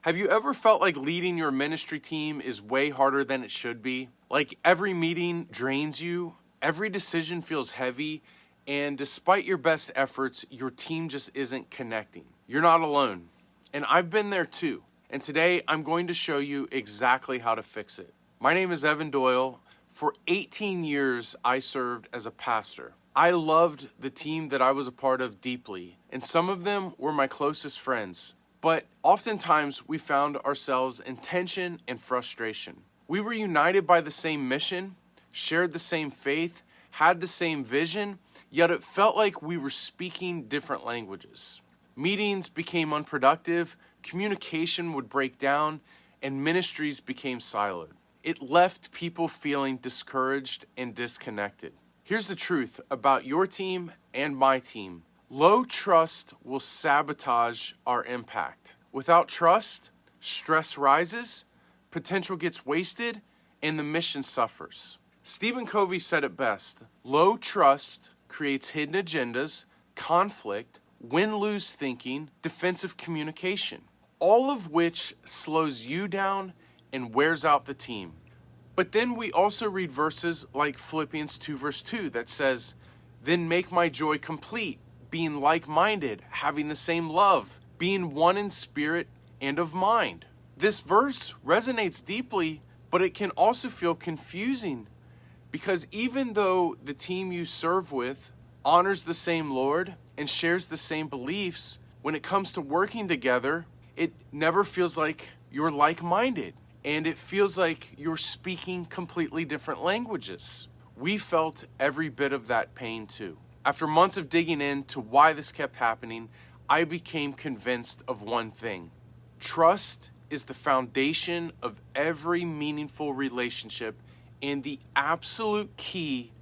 Have you ever felt like leading your ministry team is way harder than it should be? Like every meeting drains you, every decision feels heavy, and despite your best efforts, your team just isn't connecting. You're not alone. And I've been there too. And today I'm going to show you exactly how to fix it. My name is Doyle. For 18 years, I served as a pastor. I loved the team that I was a part of deeply, and some of them were my closest friends. But oftentimes we found ourselves in tension and frustration. We were united by the same mission, shared the same faith, had the same vision, yet it felt like we were speaking different languages. Meetings became unproductive, communication would break down, and ministries became siloed. It left people feeling discouraged and disconnected. Here's the truth about your team and my team. Low trust will sabotage our impact. Without trust, stress rises, potential gets wasted, and the mission suffers. Stephen Covey said it best: low trust creates hidden agendas, conflict, win-lose thinking, defensive communication, all of which slows you down and wears out the team. But then we also read verses like Philippians 2 verse 2 that says, "Then make my joy complete, being like-minded, having the same love, being one in spirit and of mind." This verse resonates deeply, but it can also feel confusing because even though the team you serve with honors the same Lord and shares the same beliefs, when it comes to working together, it never feels like you're like-minded, and it feels like you're speaking completely different languages. We felt every bit of that pain too. After months of digging into why this kept happening, I became convinced of one thing. Trust is the foundation of every meaningful relationship and the absolute key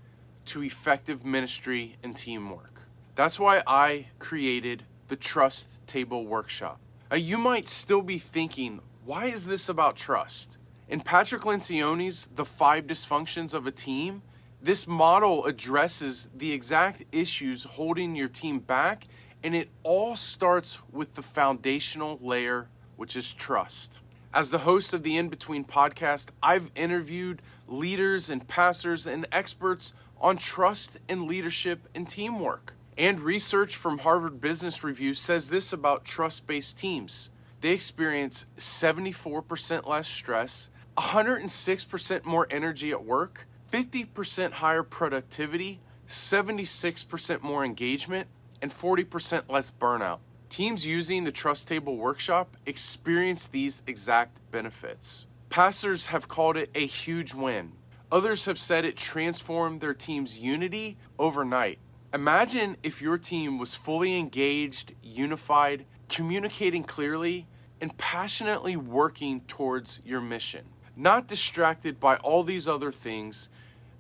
to effective ministry and teamwork. That's why I created the Trust Table Workshop. You might still be thinking, why is this about trust? In Patrick Lencioni's The 5 Dysfunctions of a Team, this model addresses the exact issues holding your team back, and it all starts with the foundational layer, which is trust. As the host of the In Between podcast, I've interviewed leaders and pastors and experts on trust and leadership and teamwork. And research from Harvard Business Review says this about trust-based teams. They experience 74% less stress, 106% more energy at work, 50% higher productivity, 76% more engagement, and 40% less burnout. Teams using the Trust Table Workshop experience these exact benefits. Pastors have called it a huge win. Others have said it transformed their team's unity overnight. Imagine if your team was fully engaged, unified, communicating clearly, and passionately working towards your mission, not distracted by all these other things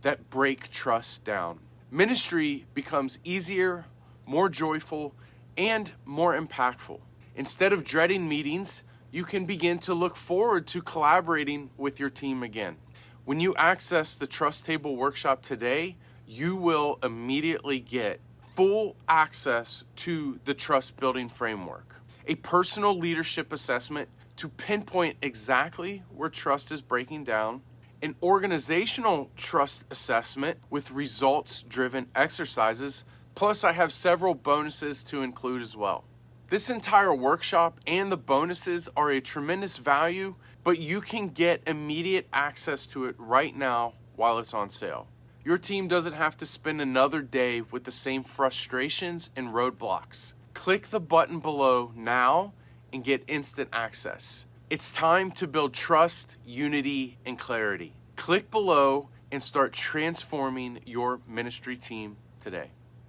that break trust down. Ministry becomes easier, more joyful, and more impactful. Instead of dreading meetings, you can begin to look forward to collaborating with your team again. When you access the Trust Table Workshop today, you will immediately get full access to the Trust Building Framework, a personal leadership assessment to pinpoint exactly where trust is breaking down, an organizational trust assessment with results-driven exercises, plus I have several bonuses to include as well. This entire workshop and the bonuses are a tremendous value, but you can get immediate access to it right now while it's on sale. Your team doesn't have to spend another day with the same frustrations and roadblocks. Click the button below now and get instant access. It's time to build trust, unity, and clarity. Click below and start transforming your ministry team today.